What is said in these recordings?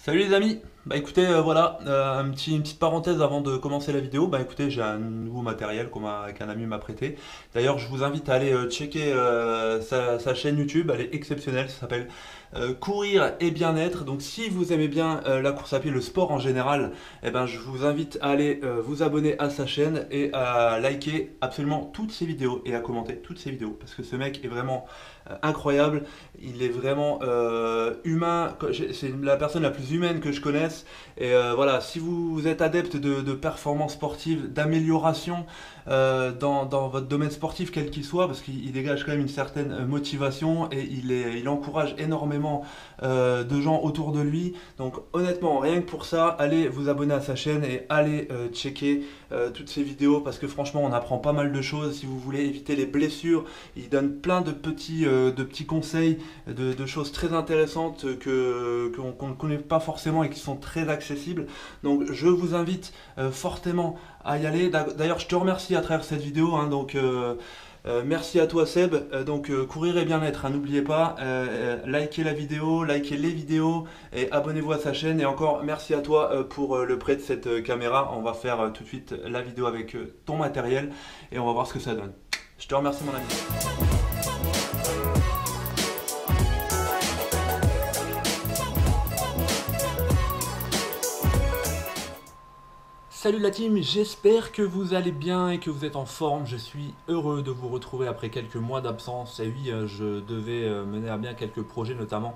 Salut les amis, bah écoutez voilà, une petite parenthèse avant de commencer la vidéo, bah écoutez j'ai un nouveau matériel qu'un ami m'a prêté. D'ailleurs je vous invite à aller checker sa chaîne YouTube, elle est exceptionnelle, ça s'appelle Courir et bien-être. Donc si vous aimez bien la course à pied, le sport en général, eh ben, je vous invite à aller vous abonner à sa chaîne et à liker absolument toutes ses vidéos et à commenter toutes ses vidéos parce que ce mec est vraiment incroyable. Il est vraiment humain. C'est la personne la plus humaine que je connaisse. Et voilà, si vous êtes adepte de performance sportive, d'amélioration dans votre domaine sportif, quel qu'il soit, parce qu'il dégage quand même une certaine motivation et il encourage énormément de gens autour de lui. Donc honnêtement, rien que pour ça, allez vous abonner à sa chaîne et allez checker toutes ses vidéos parce que franchement, on apprend pas mal de choses. Si vous voulez éviter les blessures, il donne plein de petits conseils, de choses très intéressantes qu'on ne connaît pas forcément et qui sont très accessibles. Donc je vous invite fortement à y aller. D'ailleurs, je te remercie à travers cette vidéo. Merci à toi Seb. Courir et bien-être, hein, n'oubliez pas, likez la vidéo, likez les vidéos et abonnez-vous à sa chaîne. Et encore merci à toi pour le prêt de cette caméra. On va faire tout de suite la vidéo avec ton matériel et on va voir ce que ça donne. Je te remercie mon ami. Salut la team, j'espère que vous allez bien et que vous êtes en forme. Je suis heureux de vous retrouver après quelques mois d'absence. Et oui, je devais mener à bien quelques projets, notamment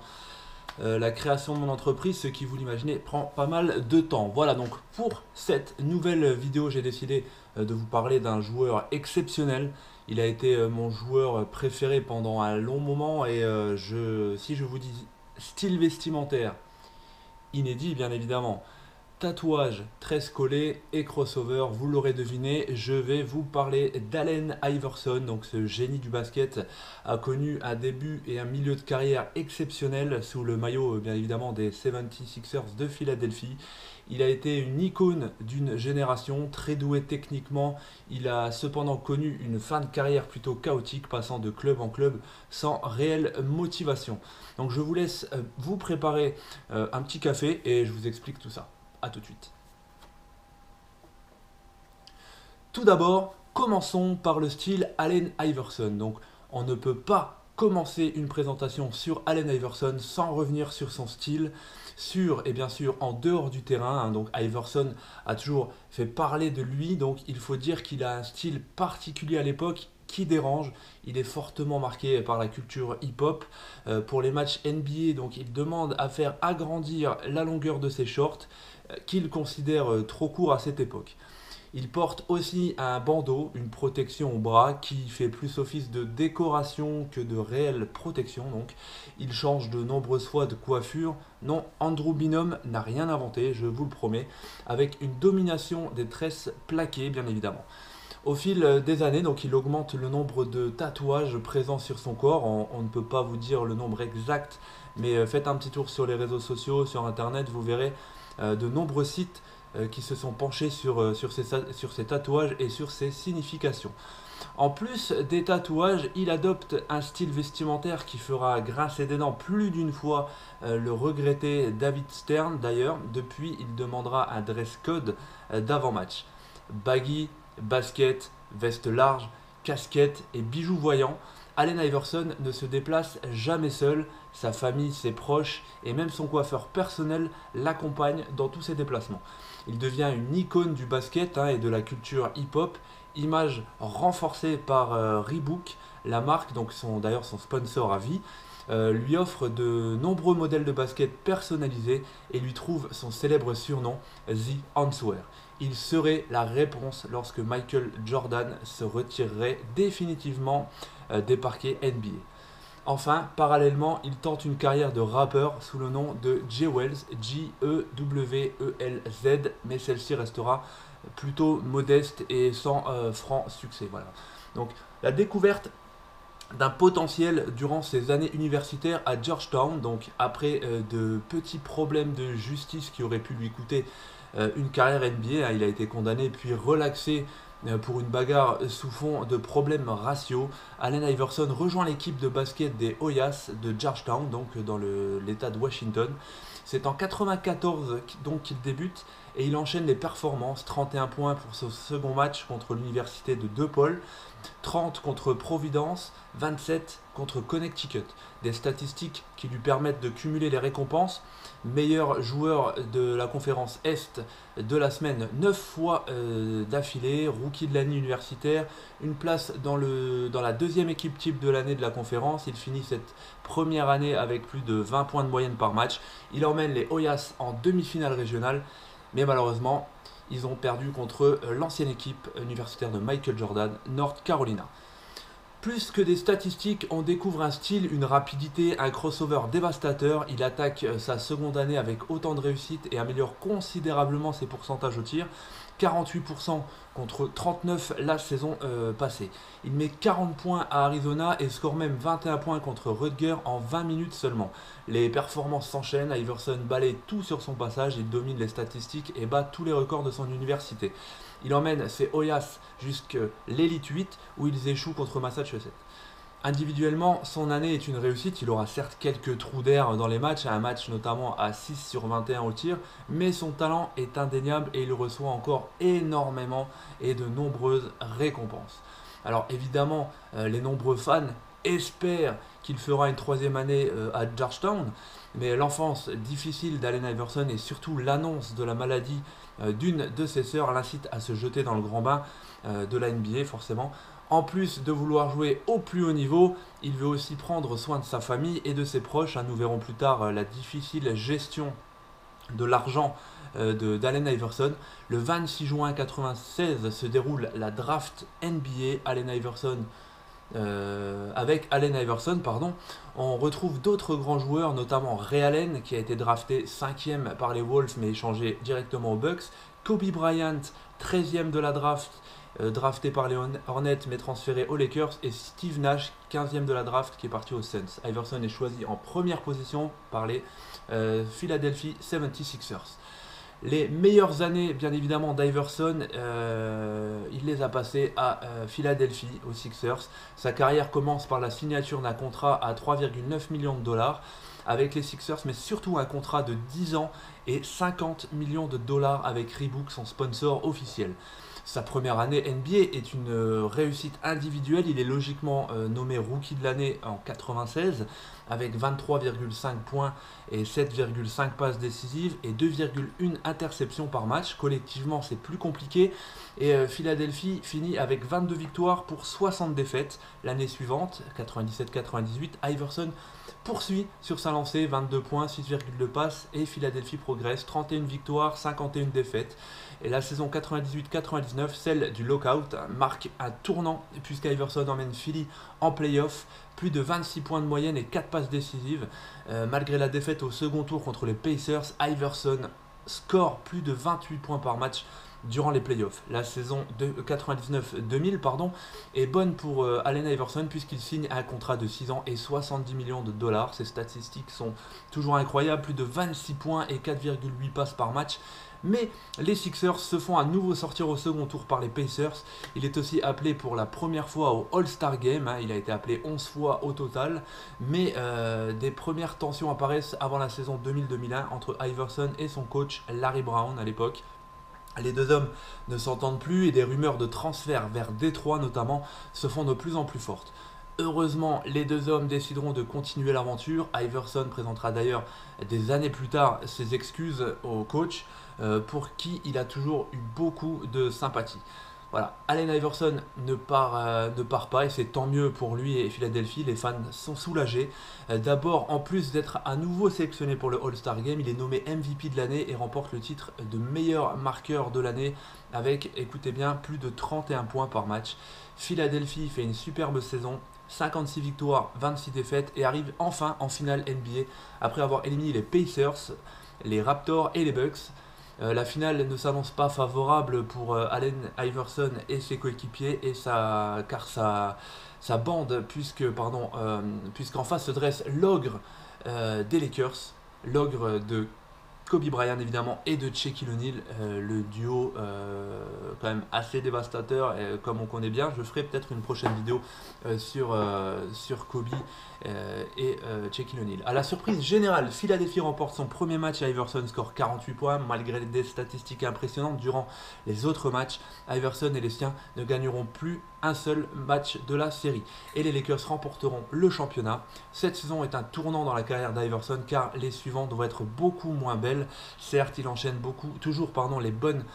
la création de mon entreprise, ce qui, vous l'imaginez, prend pas mal de temps. Voilà, donc pour cette nouvelle vidéo, j'ai décidé de vous parler d'un joueur exceptionnel. Il a été mon joueur préféré pendant un long moment et si je vous dis style vestimentaire, inédit bien évidemment, tatouage, tresse collée et crossover, vous l'aurez deviné, je vais vous parler d'Allen Iverson. Donc ce génie du basket a connu un début et un milieu de carrière exceptionnel sous le maillot bien évidemment des 76ers de Philadelphie. Il a été une icône d'une génération, très doué techniquement. Il a cependant connu une fin de carrière plutôt chaotique, passant de club en club sans réelle motivation. Donc je vous laisse vous préparer un petit café et je vous explique tout ça. A tout de suite. Tout d'abord, commençons par le style Allen Iverson. Donc, on ne peut pas commencer une présentation sur Allen Iverson sans revenir sur son style, sur et bien sûr en dehors du terrain. Hein. Donc, Iverson a toujours fait parler de lui. Donc, il faut dire qu'il a un style particulier à l'époque qui dérange. Il est fortement marqué par la culture hip-hop. Pour les matchs NBA, donc il demande à faire agrandir la longueur de ses shorts qu'il considère trop court à cette époque. Il porte aussi un bandeau, une protection au bras qui fait plus office de décoration que de réelle protection. Donc, il change de nombreuses fois de coiffure. Non, Andrew Bynum n'a rien inventé, je vous le promets, avec une domination des tresses plaquées bien évidemment. Au fil des années, donc, il augmente le nombre de tatouages présents sur son corps. On ne peut pas vous dire le nombre exact, mais faites un petit tour sur les réseaux sociaux, sur internet, vous verrez de nombreux sites qui se sont penchés sur ces tatouages et sur ces significations. En plus des tatouages, il adopte un style vestimentaire qui fera grincer des dents plus d'une fois le regretté David Stern. D'ailleurs, depuis, il demandera un dress code d'avant-match. Baggy, basket, veste large, casquette et bijoux voyants. Allen Iverson ne se déplace jamais seul, sa famille, ses proches et même son coiffeur personnel l'accompagnent dans tous ses déplacements. Il devient une icône du basket et de la culture hip-hop, image renforcée par Reebok, la marque, donc d'ailleurs son sponsor à vie, lui offre de nombreux modèles de basket personnalisés et lui trouve son célèbre surnom The Answer. Il serait la réponse lorsque Michael Jordan se retirerait définitivement des parquets NBA. Enfin, parallèlement, il tente une carrière de rappeur sous le nom de Jewelz, Jewelz, mais celle-ci restera plutôt modeste et sans franc succès. Voilà. Donc, la découverte d'un potentiel durant ses années universitaires à Georgetown, donc après de petits problèmes de justice qui auraient pu lui coûter une carrière NBA, il a été condamné puis relaxé pour une bagarre sous fond de problèmes raciaux. Allen Iverson rejoint l'équipe de basket des Hoyas de Georgetown, donc dans l'état de Washington. C'est en 94 donc qu'il débute et il enchaîne les performances, 31 points pour ce second match contre l'université de DePaul, 30 contre Providence, 27 contre Connecticut. Des statistiques qui lui permettent de cumuler les récompenses. Meilleur joueur de la conférence Est de la semaine 9 fois d'affilée, rookie de l'année universitaire, une place dans la deuxième équipe type de l'année de la conférence. Il finit cette première année avec plus de 20 points de moyenne par match. Il emmène les Hoyas en demi-finale régionale, mais malheureusement, ils ont perdu contre l'ancienne équipe universitaire de Michael Jordan, North Carolina. Plus que des statistiques, on découvre un style, une rapidité, un crossover dévastateur. Il attaque sa seconde année avec autant de réussite et améliore considérablement ses pourcentages au tir. 48% contre 39% la saison passée. Il met 40 points à Arizona et score même 21 points contre Rutgers en 20 minutes seulement. Les performances s'enchaînent, Iverson balaye tout sur son passage, il domine les statistiques et bat tous les records de son université. Il emmène ses Hoyas jusqu'à l'Elite 8 où ils échouent contre Massachusetts. Individuellement, son année est une réussite, il aura certes quelques trous d'air dans les matchs, un match notamment à 6 sur 21 au tir, mais son talent est indéniable et il reçoit encore énormément et de nombreuses récompenses. Alors évidemment, les nombreux fans espèrent qu'il fera une troisième année à Georgetown, mais l'enfance difficile d'Allen Iverson et surtout l'annonce de la maladie d'une de ses sœurs l'incite à se jeter dans le grand bain de la NBA forcément. En plus de vouloir jouer au plus haut niveau, il veut aussi prendre soin de sa famille et de ses proches. Nous verrons plus tard la difficile gestion de l'argent d'Allen Iverson. Le 26 juin 1996 se déroule la draft NBA avec Allen Iverson. On retrouve d'autres grands joueurs, notamment Ray Allen qui a été drafté 5e par les Wolves mais échangé directement aux Bucks. Kobe Bryant, 13e de la draft, drafté par les Hornets mais transféré aux Lakers, et Steve Nash, 15e de la draft, qui est parti aux Suns. Iverson est choisi en première position par les Philadelphia 76ers. Les meilleures années, bien évidemment, d'Iverson, il les a passées à Philadelphie, aux Sixers. Sa carrière commence par la signature d'un contrat à 3,9 millions de dollars avec les Sixers, mais surtout un contrat de 10 ans et 50 millions de dollars avec Reebok, son sponsor officiel. Sa première année NBA est une réussite individuelle. Il est logiquement nommé Rookie de l'année en 96 avec 23,5 points et 7,5 passes décisives et 2,1 interceptions par match. Collectivement, c'est plus compliqué. Et Philadelphie finit avec 22 victoires pour 60 défaites. L'année suivante, 97-98, Iverson poursuit sur sa lancée, 22 points, 6,2 passes, et Philadelphie progresse, 31 victoires, 51 défaites. Et la saison 98-99, celle du lockout, marque un tournant puisqu'Iverson emmène Philly en playoff, plus de 26 points de moyenne et 4 passes décisives. Malgré la défaite au second tour contre les Pacers, Iverson score plus de 28 points par match durant les playoffs. La saison 99-2000 est bonne pour Allen Iverson puisqu'il signe un contrat de 6 ans et 70 millions de dollars. Ses statistiques sont toujours incroyables, plus de 26 points et 4,8 passes par match. Mais les Sixers se font à nouveau sortir au second tour par les Pacers. Il est aussi appelé pour la première fois au All-Star Game. Il a été appelé 11 fois au total. Mais des premières tensions apparaissent avant la saison 2000-2001 entre Iverson et son coach Larry Brown à l'époque. Les deux hommes ne s'entendent plus et des rumeurs de transfert vers Détroit notamment se font de plus en plus fortes. Heureusement, les deux hommes décideront de continuer l'aventure. Iverson présentera d'ailleurs des années plus tard ses excuses au coach pour qui il a toujours eu beaucoup de sympathie. Voilà, Allen Iverson ne part pas et c'est tant mieux pour lui et Philadelphie. Les fans sont soulagés. D'abord, en plus d'être à nouveau sélectionné pour le All-Star Game, il est nommé MVP de l'année et remporte le titre de meilleur marqueur de l'année avec, écoutez bien, plus de 31 points par match. Philadelphie fait une superbe saison, 56 victoires, 26 défaites et arrive enfin en finale NBA après avoir éliminé les Pacers, les Raptors et les Bucks. La finale ne s'annonce pas favorable pour Allen Iverson et ses coéquipiers car sa bande, puisqu'en face se dresse l'ogre des Lakers, l'ogre de Kobe Bryant évidemment et de Shaquille O'Neal, le duo quand même assez dévastateur comme on connaît bien. Je ferai peut-être une prochaine vidéo sur Kobe et Shaquille O'Neal. À la surprise générale, Philadelphie remporte son premier match et Iverson score 48 points malgré des statistiques impressionnantes durant les autres matchs. Iverson et les siens ne gagneront plus un seul match de la série et les Lakers remporteront le championnat. Cette saison est un tournant dans la carrière d'Iverson car les suivantes doivent être beaucoup moins belles. Certes, il enchaîne toujours les bonnes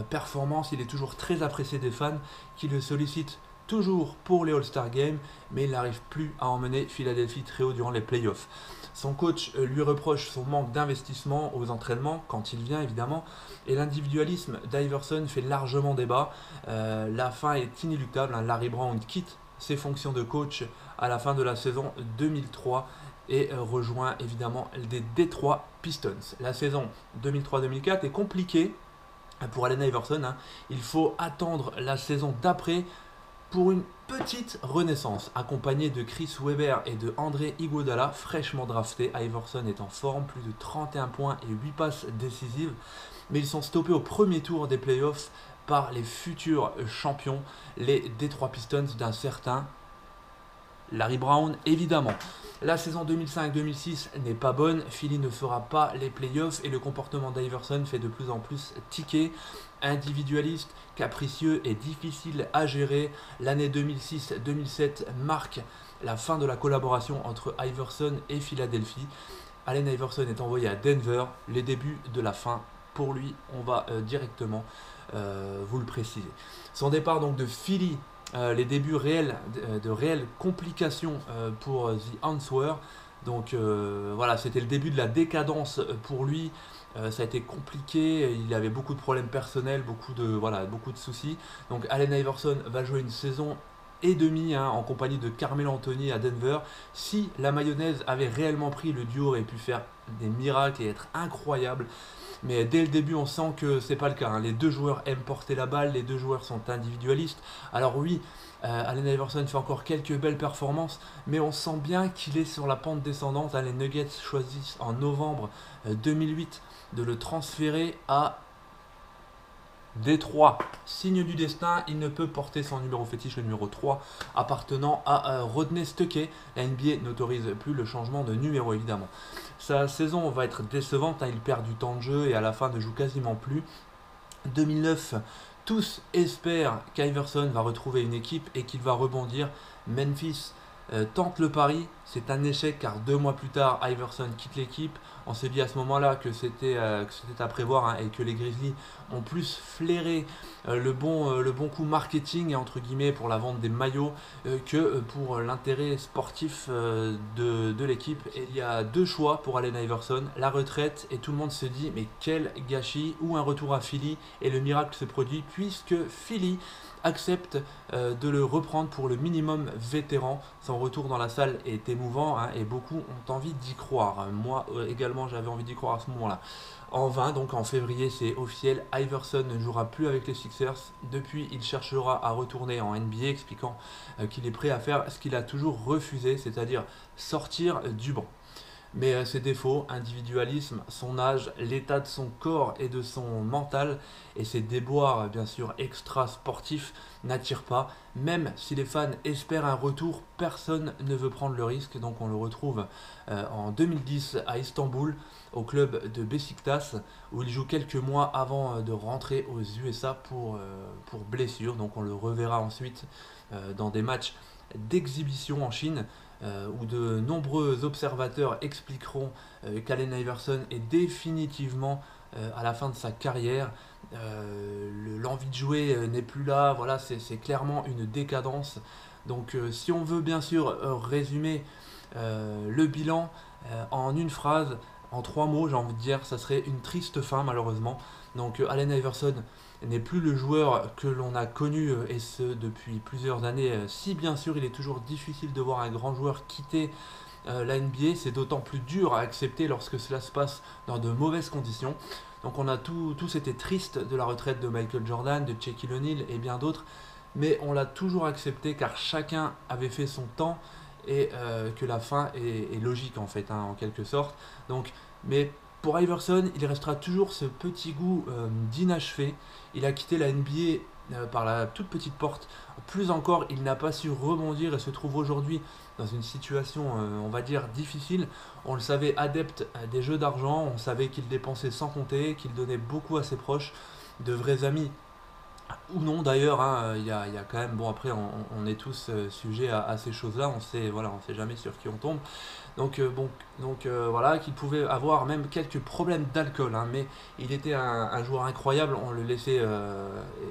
performances, il est toujours très apprécié des fans qui le sollicitent toujours pour les All-Star Games, mais il n'arrive plus à emmener Philadelphie très haut durant les playoffs. Son coach lui reproche son manque d'investissement aux entraînements, quand il vient évidemment, et l'individualisme d'Iverson fait largement débat. La fin est inéluctable, hein. Larry Brown quitte ses fonctions de coach à la fin de la saison 2003 et rejoint évidemment des Detroit Pistons. La saison 2003-2004 est compliquée pour Allen Iverson, hein. Il faut attendre la saison d'après pour une petite renaissance. Accompagné de Chris Webber et de André Iguodala, fraîchement drafté, Iverson est en forme, plus de 31 points et 8 passes décisives, mais ils sont stoppés au premier tour des playoffs par les futurs champions, les Detroit Pistons d'un certain Larry Brown évidemment. La saison 2005-2006 n'est pas bonne, Philly ne fera pas les playoffs et le comportement d'Iverson fait de plus en plus tiquer. Individualiste, capricieux et difficile à gérer, l'année 2006-2007 marque la fin de la collaboration entre Iverson et Philadelphie. Allen Iverson est envoyé à Denver, les débuts de la fin pour lui, on va directement vous le préciser. Son départ donc de Philly, les débuts réels de réelles complications pour The Answer. Donc voilà, c'était le début de la décadence pour lui. Ça a été compliqué, il avait beaucoup de problèmes personnels, beaucoup de soucis. Donc Allen Iverson va jouer une saison et demie en compagnie de Carmelo Anthony à Denver. Si la mayonnaise avait réellement pris, le duo aurait pu faire des miracles et être incroyable. Mais dès le début, on sent que c'est pas le cas, hein. Les deux joueurs aiment porter la balle, les deux joueurs sont individualistes. Alors oui, Allen Iverson fait encore quelques belles performances, mais on sent bien qu'il est sur la pente descendante, hein. Les Nuggets choisissent en novembre 2008 de le transférer à Détroit. Signe du destin, il ne peut porter son numéro fétiche, le numéro 3, appartenant à Rodney Stuckey. La NBA n'autorise plus le changement de numéro évidemment. Sa saison va être décevante, hein. Il perd du temps de jeu et à la fin ne joue quasiment plus. 2009, tous espèrent qu'Iverson va retrouver une équipe et qu'il va rebondir. Memphis tente le pari, c'est un échec car 2 mois plus tard, Iverson quitte l'équipe. On s'est dit à ce moment-là que c'était à prévoir, hein, et que les Grizzlies ont plus flairé le bon coup marketing entre guillemets pour la vente des maillots que pour l'intérêt sportif de l'équipe. Et il y a deux choix pour Allen Iverson, la retraite, et tout le monde se dit mais quel gâchis, ou un retour à Philly, et le miracle se produit puisque Philly accepte de le reprendre pour le minimum vétéran. Son retour dans la salle est émouvant, hein, et beaucoup ont envie d'y croire. Moi également j'avais envie d'y croire à ce moment-là. En vain, donc en février c'est officiel, Iverson ne jouera plus avec les Sixers. Depuis, il cherchera à retourner en NBA, expliquant qu'il est prêt à faire ce qu'il a toujours refusé, c'est-à-dire sortir du banc. Mais ses défauts, individualisme, son âge, l'état de son corps et de son mental et ses déboires bien sûr extra sportifs n'attirent pas. Même si les fans espèrent un retour, personne ne veut prendre le risque. Donc on le retrouve en 2010 à Istanbul au club de Beşiktaş où il joue quelques mois avant de rentrer aux USA pour blessure. Donc on le reverra ensuite dans des matchs d'exhibition en Chine. Où de nombreux observateurs expliqueront qu'Allen Iverson est définitivement à la fin de sa carrière. L'envie de jouer n'est plus là, voilà, c'est clairement une décadence. Donc si on veut bien sûr résumer le bilan en une phrase, en 3 mots, j'ai envie de dire, ça serait une triste fin malheureusement. Donc Allen Iverson n'est plus le joueur que l'on a connu, et ce depuis plusieurs années. Si bien sûr il est toujours difficile de voir un grand joueur quitter la NBA, c'est d'autant plus dur à accepter lorsque cela se passe dans de mauvaises conditions. Donc on a tous été tristes de la retraite de Michael Jordan, de Shaquille O'Neal et bien d'autres, mais on l'a toujours accepté car chacun avait fait son temps et que la fin est logique en fait, hein, en quelque sorte. Donc, mais Pour Iverson, il restera toujours ce petit goût d'inachevé. Il a quitté la NBA par la toute petite porte. Plus encore, il n'a pas su rebondir et se trouve aujourd'hui dans une situation, on va dire, difficile. On le savait adepte des jeux d'argent, on savait qu'il dépensait sans compter, qu'il donnait beaucoup à ses proches, de vrais amis ou non d'ailleurs, hein, il y a quand même, bon après on est tous sujets à ces choses-là, on sait, voilà, on sait jamais sur qui on tombe. Donc, voilà, qu'il pouvait avoir même quelques problèmes d'alcool, hein, mais il était un joueur incroyable, on le laissait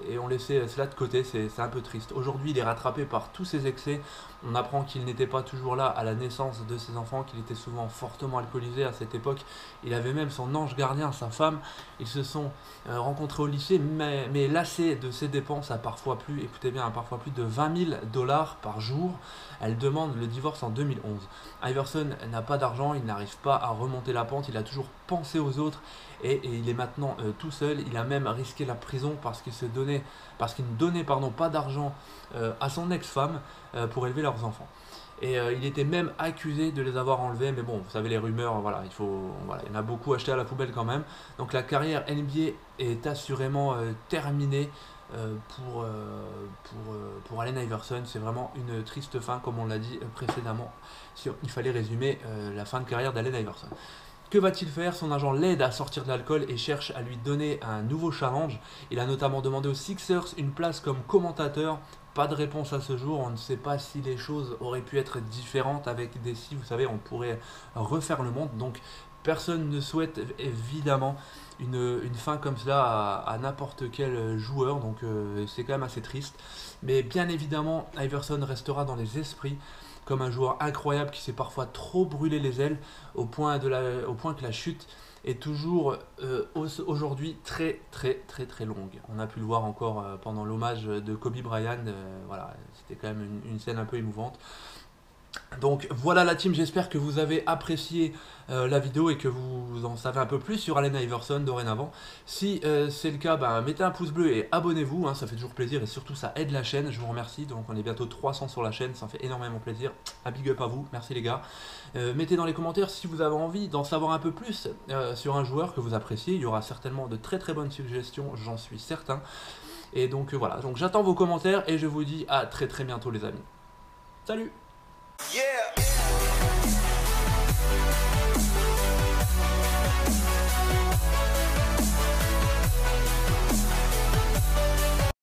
et on laissait cela de côté, c'est un peu triste. Aujourd'hui, il est rattrapé par tous ses excès. On apprend qu'il n'était pas toujours là à la naissance de ses enfants, qu'il était souvent fortement alcoolisé à cette époque. Il avait même son ange gardien, sa femme. Ils se sont rencontrés au lycée, mais lassés de ses dépenses à parfois plus, écoutez bien, à parfois plus de 20 000 dollars par jour. Elle demande le divorce en 2011. Iverson n'a pas d'argent, il n'arrive pas à remonter la pente, il a toujours pensé aux autres et il est maintenant tout seul. Il a même risqué la prison parce qu'il ne donnait pas d'argent à son ex-femme pour élever leurs enfants. Et il était même accusé de les avoir enlevés, mais bon, vous savez les rumeurs, voilà, voilà, il y en a beaucoup acheté à la poubelle quand même. Donc la carrière NBA est assurément terminée pour Allen Iverson. C'est vraiment une triste fin, comme on l'a dit précédemment. Si il fallait résumer la fin de carrière d'Allen Iverson. Que va-t-il faire? Son agent l'aide à sortir de l'alcool et cherche à lui donner un nouveau challenge. Il a notamment demandé aux Sixers une place comme commentateur. Pas de réponse à ce jour, on ne sait pas si les choses auraient pu être différentes avec des si, vous savez, on pourrait refaire le monde. Donc personne ne souhaite évidemment une fin comme cela à n'importe quel joueur, donc c'est quand même assez triste. Mais bien évidemment, Iverson restera dans les esprits comme un joueur incroyable qui s'est parfois trop brûlé les ailes au point que la chute est toujours aujourd'hui très longue. On a pu le voir encore pendant l'hommage de Kobe Bryant, voilà, c'était quand même une scène un peu émouvante. Donc voilà la team, j'espère que vous avez apprécié la vidéo et que vous en savez un peu plus sur Allen Iverson dorénavant. Si c'est le cas, mettez un pouce bleu et abonnez-vous, hein, ça fait toujours plaisir et surtout ça aide la chaîne, je vous remercie. Donc on est bientôt 300 sur la chaîne, ça fait énormément plaisir. Un big up à vous, merci les gars. Mettez dans les commentaires si vous avez envie d'en savoir un peu plus sur un joueur que vous appréciez, il y aura certainement de très bonnes suggestions, j'en suis certain. Et donc voilà, donc j'attends vos commentaires et je vous dis à très bientôt les amis. Salut! Yeah.